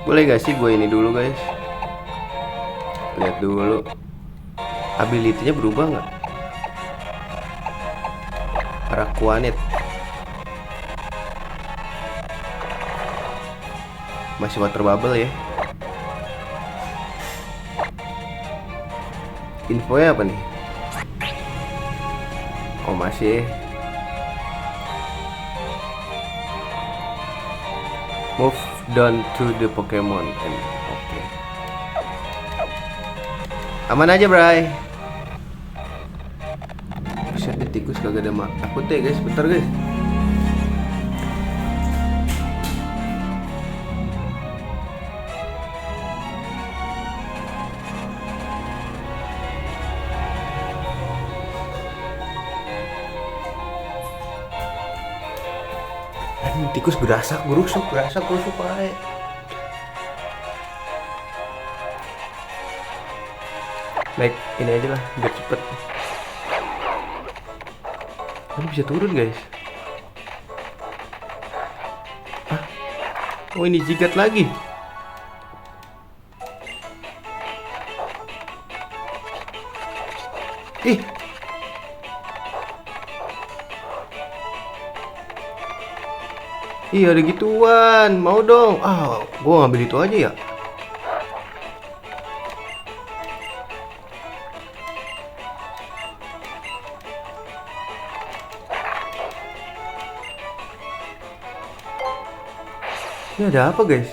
Boleh gak sih gue ini dulu guys? Lihat dulu ability-nya berubah nggak? Araquanid masih water bubble ya. Infonya apa nih? Oh masih. Move down to the Pokemon. Oke. Aman aja, Bray. Buset, di tikus kagak ada takut ya, guys. Bentar, guys. Tikus gerasak gerusuk aja. Naik ini aja lah biar cepet. Ini bisa turun guys. Hah? Oh ini jigat lagi. Ih. Iya ada gituan. Mau dong. Ah, gua ngambil itu aja ya. Ini ada apa guys?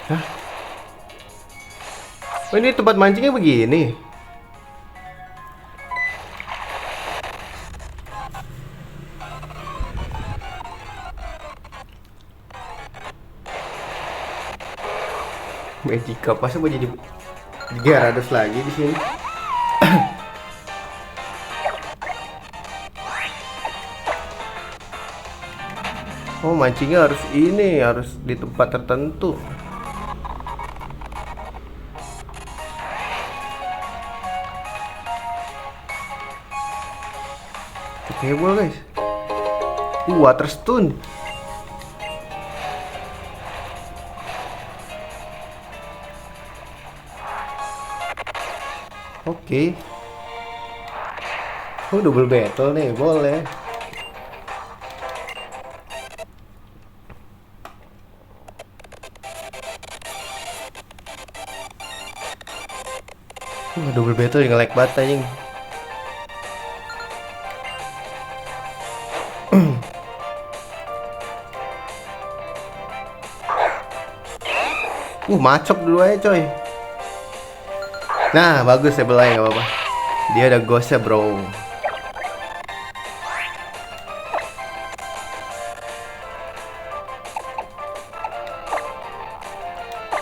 Hah? Oh ini tempat mancingnya begini. Magikarp masa mau jadi Gyarados lagi di sini. Oh mancingnya harus ini, harus di tempat tertentu. Heboh guys. Water stone. Oke. Oh double battle nih, boleh. Double battle yang nge-lag banget anjing. Macok dulu aja coy. Nah bagus ya belai nggak apa-apa. Dia ada ghost ya bro.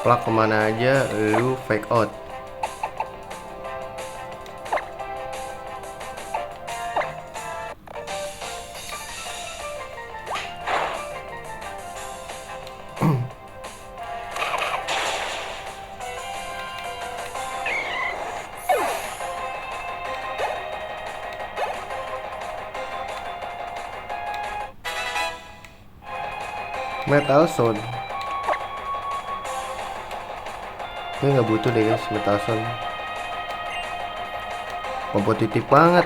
Plak kemana aja lu fake out. Metal Sound. Gue nggak butuh deh guys Metal Sound. Kompetitif banget.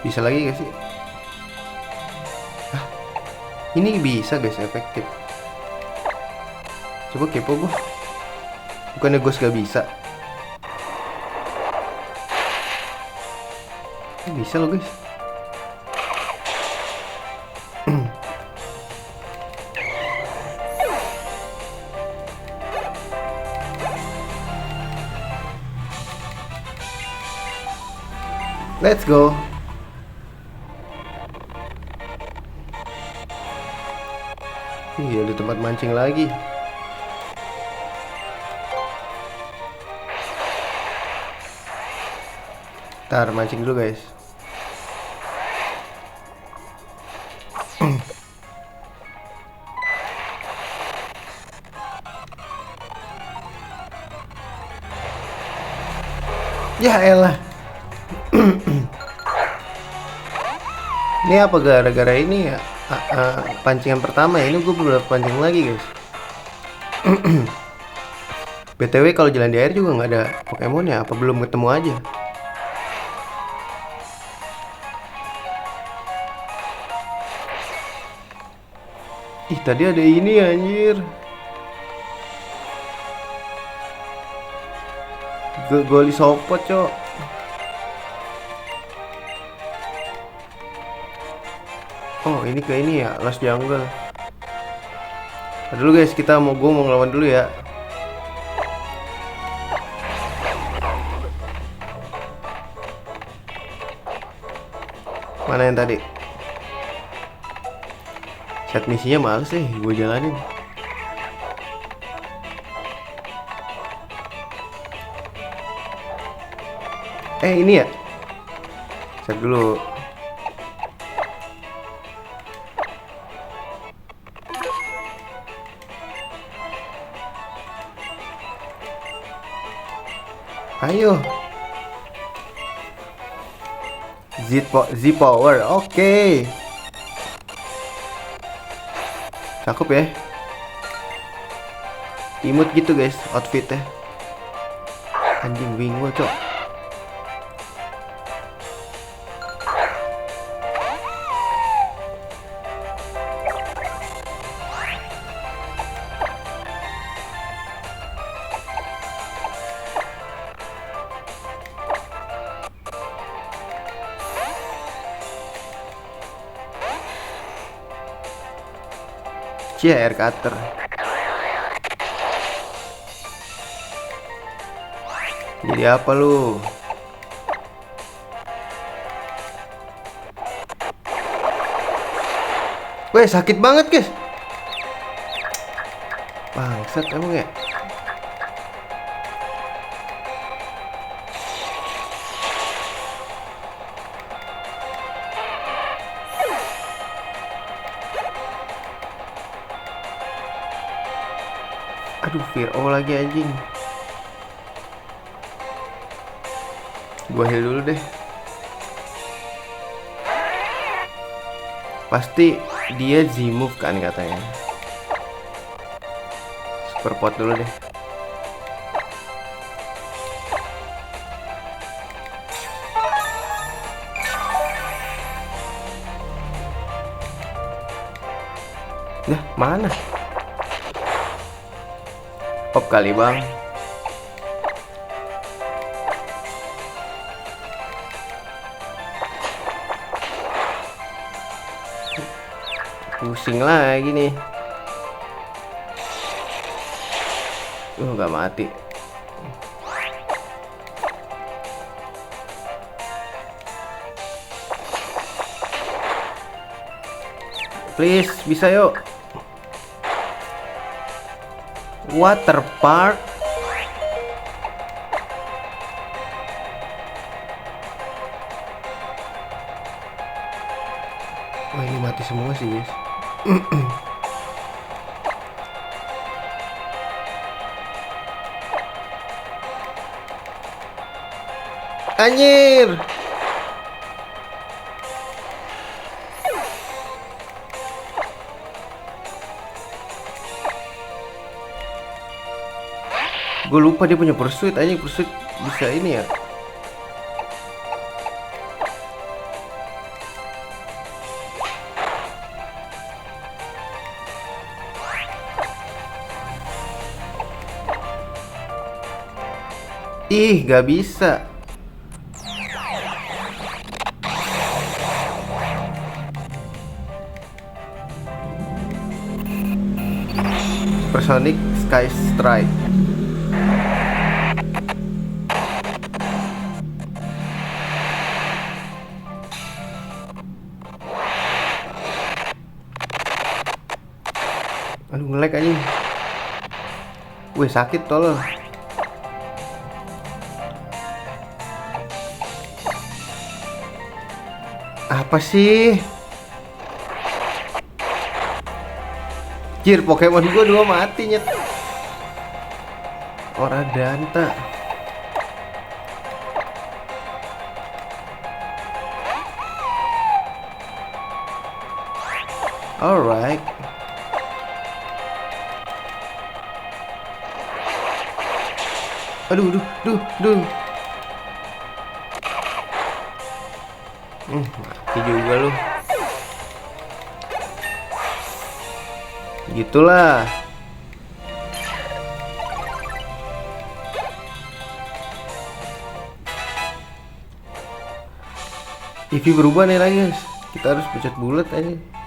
Bisa lagi gak sih? Hah? Ini bisa guys efektif. Coba kepo gua. Bukannya ghost gak bisa? Bisa loh guys. Let's go. Iya di tempat mancing lagi. Ntar mancing dulu guys. Ya elah. Ini apa gara-gara ini ya? Pancingan pertama ya, ini gue belum pancing lagi guys. BTW kalau jalan di air juga nggak ada Pokemon ya? Apa belum ketemu aja? Ih tadi ada ini anjir. Goli sopot cok. Oh ini ke ini ya, Lost Jungle. Dulu guys, gue mau ngelawan dulu ya. Mana yang tadi? Set misinya males sih, gue jalanin. Ini ya. Set dulu. Ayo. Z Power, oke. Cakep ya. Imut gitu guys outfitnya. Anjing bingung cok. Cia air cutter. Jadi apa lu? Weh sakit banget guys. Bangsat emang ya. Aduh, Firo lagi anjing. Gua heal dulu deh. Pasti dia Z-move kan katanya. Super pot dulu deh. Nah, mana? Pop kali bang. Pusing lagi nih. Nggak mati. Please, bisa yuk. Water park. Wah ini mati semua sih guys. Anjir. Gue lupa dia punya pursuit, anjing pursuit bisa ini ya. Ih, gak bisa. Supersonic Sky Strike. Aduh nge-lag anjing. Wih sakit tolong. Apa sih? Jir, Pokemon gua 2 mati nyet. Oradanta. Alright. Aduh, duh. Mati juga lu. Gitulah. TV berubah nih guys. Kita harus pencet bulat aja.